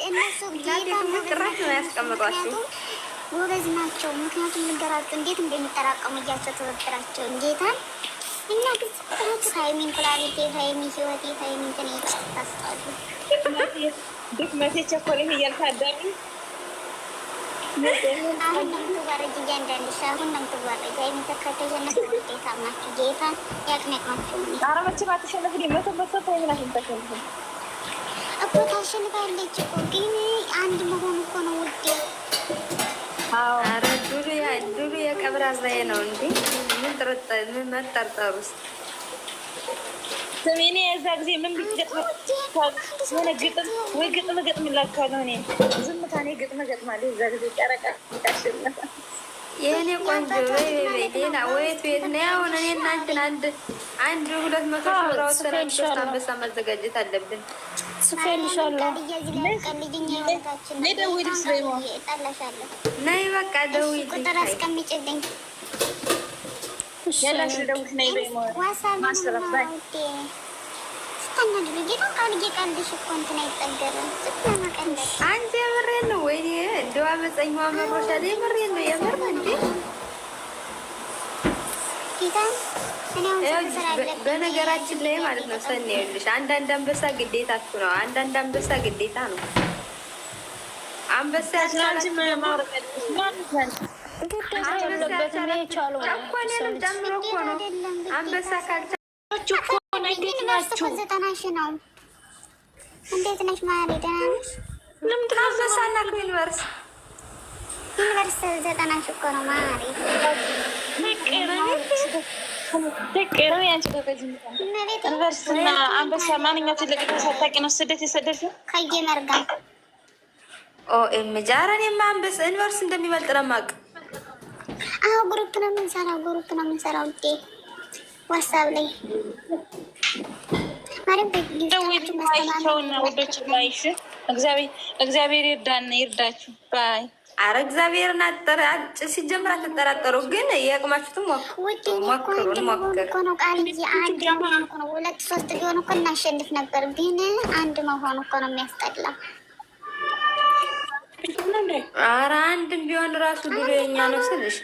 እነሱ ጭራሽ ነው ያስቀምጧቸው። ጎበዝ ናቸው። ምክንያቱም ልንገራቸው እንዴት እንደሚጠራቀሙ እያቸው ትብብራቸው እንጌታን እኛ ግን ስራችሁ ሀይሚን ኩላሊቴ፣ ሀይሚ ህይወቴ፣ ሀይሚ እንትን ታስጣሉ ድክመቴ ቸኮሌት እያልታዳሚ አሁን ነው የምትዋረጅ እያንዳንድሽ አሁን ነው የምትዋረጅ። ሀይሚ ተከተሸነፍ ውጤታ ናቸው። ጌታን ያቅነቅናቸው አረመች ባትሸነፍ መቶ ታይምናሽን ተሸንፍ እኮ ታሸንፋለች እኮ ግን አንድ መሆኑ እኮ ነው ውዴ። ኧረ ዱሩ የቀብራዛዬ ነው እንዴ! ምን መጠርጠሩስ? ሰሜኔ የዛ ጊዜ ምን ቢገጥም ሆነ ግጥም ወይ ግጥም እገጥምላችኋለሁ። እኔ ዝምታ እኔ ግጥም እገጥማለሁ። የዛ ጊዜ ጨረቃ ታሸነፈ የእኔ ቆንጆ ሌላ ወይት ቤት ነው። አሁን እኔ እና አንቺን አንድ 200 ሺህ ብር ወሰናን ሶስት አንበሳ ማዘጋጀት አለብን። ነይ በቃ ደውዪ። ቁጥር አስቀምጪልኝ። አንቺ የምሬን ነው ወይ? እንደው አመፀኛዋ መሮሻል። የምሬን ነው የምር እንዴ። በነገራችን ላይ ማለት ነው ሰኔ ይኸውልሽ፣ አንዳንድ አንበሳ ግዴታ ነው። አንዳንድ አንበሳ ግዴታ ነው። አንበሳ ጨምሮ እኮ ነው አንበሳ ካልቻችሁ እንዴት ናችሁ? እንዴት ነሽ ማሪ? ደህና ነሽ? ለምንድን ነው አንበሳና ዩኒቨርስ 90 እኮ ነው ማሪ። ፍቅር ያንቺ ዩኒቨርስና አንበሳ ማንኛው ትልቅ ተሳታቂ ነው? ስደት የሰደድሽው ከየመር ጋር ጃረን የማንበስ ዩኒቨርስ እንደሚበልጥ ለማቅ ግሩፕ ነው የምንሰራው ውዴ ዋትስአፕ ላይ ደውይቸውና ውዶች ባይሽ እግዚአብሔር ይርዳችሁ ባይ። አረ እግዚአብሔርን ሲጀምር አትጠራጠሩ፣ ግን የቅማችሁትም ሞክሩ። ቃል አንድ መሆን እኮ ነው። 2-3 ቢሆን እኮ እናሸንፍ ነበር፣ ግን አንድ መሆን እኮ ነው የሚያስጠላ። አረ አንድም ቢሆን ራሱ ድሮ የኛ ነው ስልሽ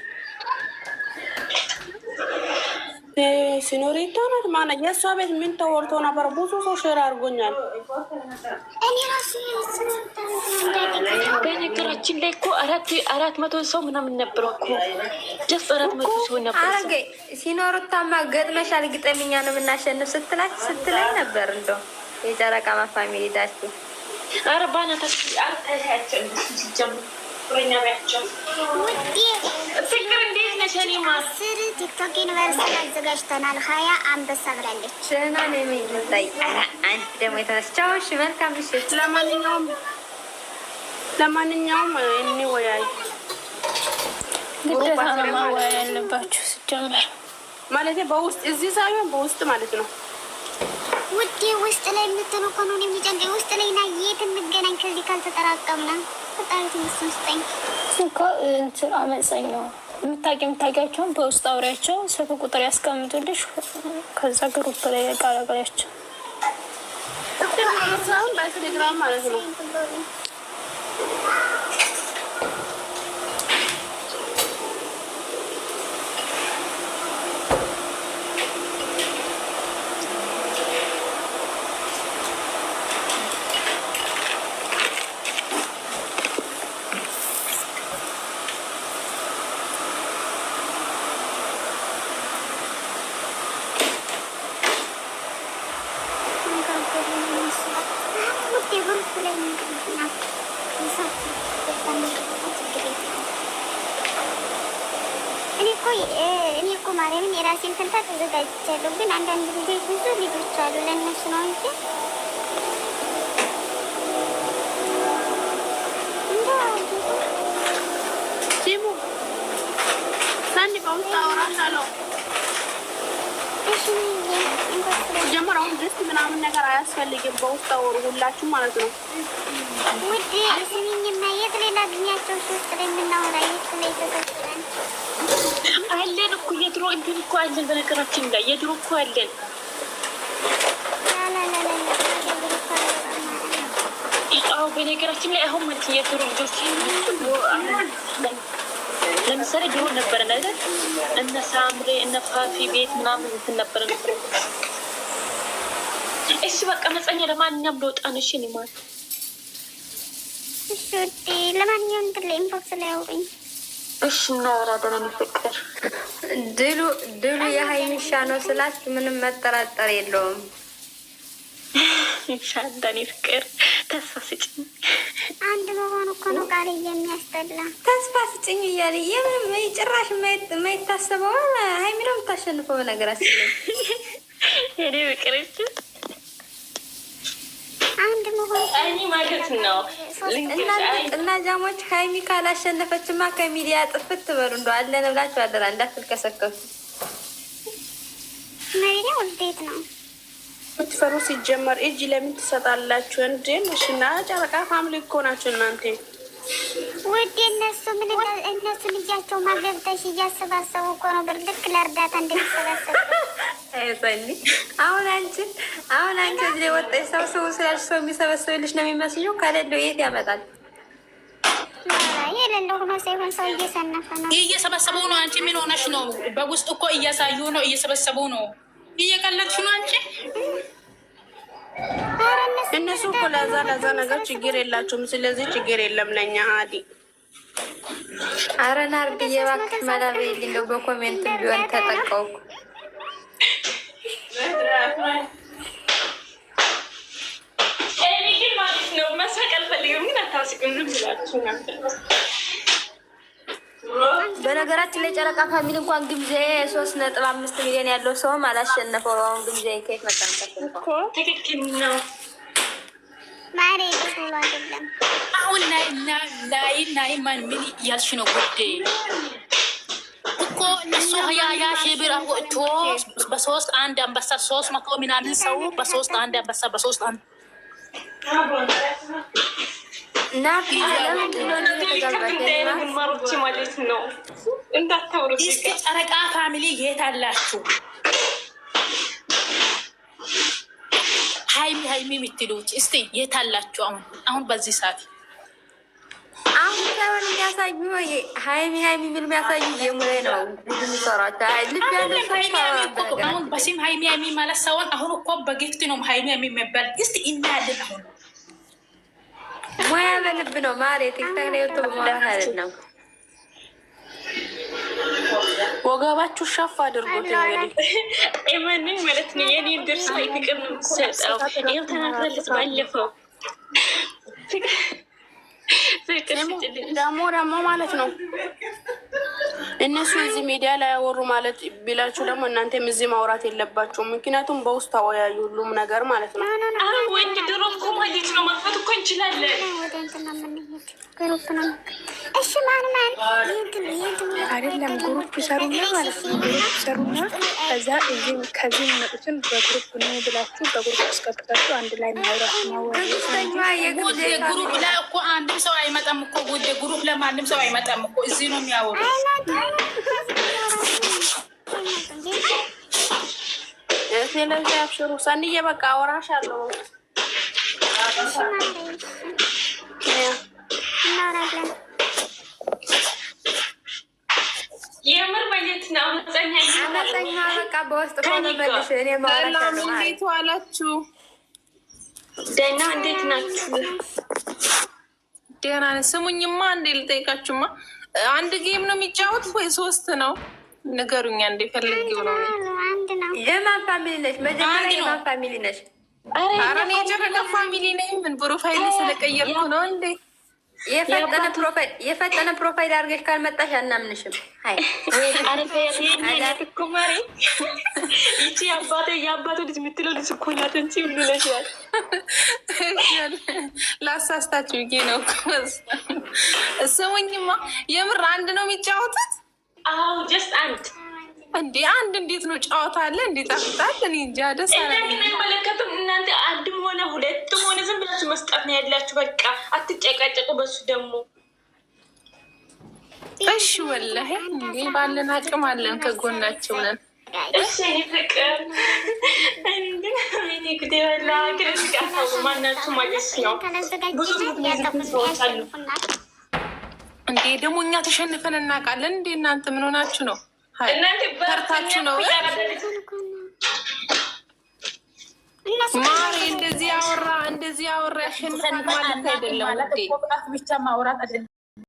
ሲኖሪታ ናት ማለት የእሷ ቤት ምን ተወርቶ ነበር? ብዙ ሰው ሼር አድርጎኛል። በነገራችን ላይ እኮ 400 ሰው ምናምን ነበር እኮ ጀስት 400 ሰው ነበር። አረገ ሲኖሩታማ ገጥመሻል፣ ግጠሚኛ ነው የምናሸንፍ ስትለኝ ነበር። እንደው የጨረቃ ፋሚሊ ዳችሁ አረባናታችሁ አርታያቸው ሲጀምሩ ፍቅር እንዴት ነሽ? እኔ ማስር ቲክቶክ ዩኒቨርሲቲ አዘጋጅተናል። 20 አንበሳ ብላለች። ሸና ነው የሚታይ። አንቺ ደግሞ የተነስቻውሽ መልካም ምሽት። ለማንኛውም እንወያይ። ግዴታ ነው ማወያይ ያለባችሁ ሲጀመር ማለት በውስጥ እዚህ ሳይሆን በውስጥ ማለት ነው። ውዴ ውስጥ ላይ የምትሉ እኮ ነው የሚጨንቀኝ። ውስጥ ላይ ና የት እንገናኝ ከዚህ ካልተጠራቀምና ፈጣሪት ምስጠኝ እኮ እንትን አመፀኛው የምታውቂያቸውን በውስጥ አውሪያቸው፣ ስልክ ቁጥር ያስቀምጡልሽ። ከዛ ግሩፕ ላይ ቃላቃያቸው በቴሌግራም ማለት ነው። እኔ እኮ ማርያምን የራሴን ፍንታ ተዘጋጅቻለሁ፣ ግን አንዳንድ ልጆች ብዙ ልጆች አሉ ለእነሱ ነው እንጂ ሲሙ ሳኒ በውስጥ አወራሻለሁ። ጀመር አሁን ደስ ምናምን ነገር አያስፈልግም። በውስጥ አወሩ ሁላችሁ ማለት ነው። ውዴ ስሚኝማ፣ የት ላይ ላግኛቸው? ሶስት ላይ የምናወራ የት ላይ ተሰብስበን አለን እኮ የድሮ እንትን እኮ አለን። በነገራችን ላይ የድሮ እኮ አለን። በነገራችን ላይ አሁን ማለት የድሮ ልጆች ለምሳሌ ድሮ ነበረ ነገር እነ ሳምሬ እነ ፋፊ ቤት ምናምን እንትን ነበረ ነበር። እሺ በቃ መጸኛ ለማንኛውም ለወጣን። እሺ እኔ ማለት እሺ ለማንኛውም እንትን ላይ ኢንቦክስ ላይ አውሪኝ። እሺ እናወራለን። ፍቅር ድሉ የሀይሚሻ ነው ስላት ምንም መጠራጠር የለውም። ኢንሻአላህ ፍቅር ተስፋ ስጭኝ። አንድ መሆኑ እኮ ነው ቃል የሚያስጠላ። ተስፋ ስጭኝ እያለ የምንም ጭራሽ የማይታሰበው ሀይሚ ነው የምታሸንፈው። በነገራችን ላይ የኔ ፍቅር አንድ መሆኑ እኔ ማለት ነው። እና ጃሞች ሀይሚ ካላሸነፈችማ ከሚዲያ ጥፍት ትበሉ። እንደው አለን ብላችሁ አደራ እንዳትልከሰከሱ። መሪያ ውዴት ነው ምትፈሩ ሲጀመር እጅ ለምን ትሰጣላችሁ እንዴ? እሺና ጨረቃ ፋሚሊ እኮ ናችሁ እናንተ ውዴ። እነሱ ልጃቸው ማገብተሽ እያሰባሰቡ እኮ ነው ብርልክ ለእርዳታ እንደሚሰባሰቡ። አሁን አንቺ እዚህ ወጣች ሰው ስላልሽ ሰው የሚሰበሰብልሽ ነው የሚመስለው። ከሌለው የት ያመጣል? የሌለው ሆኖ ሳይሆን ሰው እየሰነፈ ነው። እየሰበሰቡ ነው። አንቺ ምን ሆነሽ ነው? በውስጥ እኮ እያሳዩ ነው፣ እየሰበሰቡ ነው። እየቀለድሽ ነው አንቺ። እነሱ እኮ ለዛ ነገር ችግር የላቸውም። ስለዚህ ችግር የለም ለኛ አዲ። ኧረ ናርድዬ እባክሽ መላበይልኝ እንደው በኮሜንት ቢሆን ተጠቀውኩ። ግን ማለት ነው መሳቅ አልፈልግም፣ ግን አታስቅም ብላችሁ ነበር። በነገራችን ላይ ጨረቃ ፋሚሊ እንኳን ግምዜ 3.5 ሚሊዮን ያለው ሰውም አላሸነፈው። አሁን ግምዜ ከየት መጣ እኮ? ትክክል ነው ማሬ ብሎ አይደለም። አሁን ናይ ማን ምን እያልሽ ነው ጉዴ? እኮ እነሱ ያ ሺህ ብር አወጥቶ በሶስት አንድ አንበሳ 300 ምናምን ሰው በሶስት አንድ አንበሳ በሶስት አንድ ማለት ነው። እንዳታውሩ። እስኪ ጨረቃ ፋሚሊ የት አላችሁ? ሀይሚ የምትሉት እስቲ የት አላችሁ? አሁን በዚህ ሰዓት አሁን ሳይሆን የሚያሳዩ ሀይሚ የሚል የሚያሳዩ የሙሬ ነው የሚሰራቸው። አሁን በሲም ሀይሚ ማለት ሳይሆን አሁን እኮ በጊፍት ነው ሀይሚ የሚባል። እስቲ እናያለን አሁን ሙያ በልብ ነው ማሬ። ቲክታክ ላይ ወጥቶ በማለት አይደለም። ወገባችሁ ሸፍ አድርጎት እንግዲህ ኤማንን ማለት ነው። የኔ ድርስ ላይ ፍቅር ነው የምትሰጠው። ይኸው ተናግራለች ባለፈው። ደግሞ ማለት ነው እነሱ እዚህ ሚዲያ ላይ ያወሩ ማለት ቢላችሁ ደግሞ እናንተም እዚህ ማውራት የለባቸውም። ምክንያቱም በውስጥ ታወያዩ ሁሉም ነገር ማለት ነው። ወንድ ድሮ እኮ ማለት ነው ማጥፋት እኮ እንችላለን። እሺ ማን አይደለም ግሩፕ ሰሩና ማለት ነው። ግሩፕ ሰሩና ከዛ ከዚህ የሚመጡትን በግሩፕ ነው ብላችሁ በግሩፕ አስገብታችሁ አንድ ላይ ማውራት ግሩፕ ላይ እኮ አንድም ሰው አይመጣም እኮ ጉዴ። ግሩፕ ለማንም ሰው አይመጣም እኮ እዚህ ነው የሚያወሩ። ስለዚህ አብሽሩ ሰንዬ በቃ አወራሻለሁ። የምር ማለት ነው። አመፀኛ በቃ በውስጥ ሆነ መልሽ። እኔ ማውራሻለሁ። እንዴት ዋላችሁ? ደህና እንዴት ናችሁ? ደህና ነኝ። ስሙኝማ እንዴ ልጠይቃችሁማ፣ አንድ ጌም ነው የሚጫወት ወይ ሶስት ነው? ንገሩኛ እንዴ ፈልጊው ነው። የማን ፋሚሊ ነሽ? መጀመሪያ የማን ፋሚሊ ነሽ? ኧረ እኔ የጨረቃ ፋሚሊ ነኝ። ምን ፕሮፋይል ስለቀየርኩ ነው እንዴ? የፈጠነ ፕሮፋይል አድርገሽ ካልመጣሽ አናምንሽም። ይቺ የአባቱ ልጅ የምትለው ልጅ እኮ ናት እንጂ ሁሉ ነሻል። ላሳስታችሁ ብዬ ነው። ስሙኝማ የምር አንድ ነው የሚጫወቱት? አዎ ጀስት አንድ እንዴ አንድ እንዴት ነው ጨዋታ አለ? እንዴት አፍጣት? እኔ እንጃ ደስ አለኝ። አይመለከትም። እናንተ አንድም ሆነ ሁለትም ሆነ ዝም ብላችሁ መስጣት ነው ያላችሁ። በቃ አትጨቃጨቁ። በሱ ደግሞ እሺ ወላሂ እንዴ ባለን አቅም አለን፣ ከጎናቸው ነን። እሺ ፍቅር እኔ ጉዴ በላ ክርስቲያኑ ማናችሁ ማለት ነው። ብዙ ሰዎች አሉ እንዴ ደግሞ እኛ ተሸንፈን እናውቃለን እንዴ? እናንተ ምን ሆናችሁ ነው? ተርታችሁ ነው ማሪ እንደዚህ አወራ ያሸንፋል ማለት አይደለም። ብቻ ማውራት አይደለም።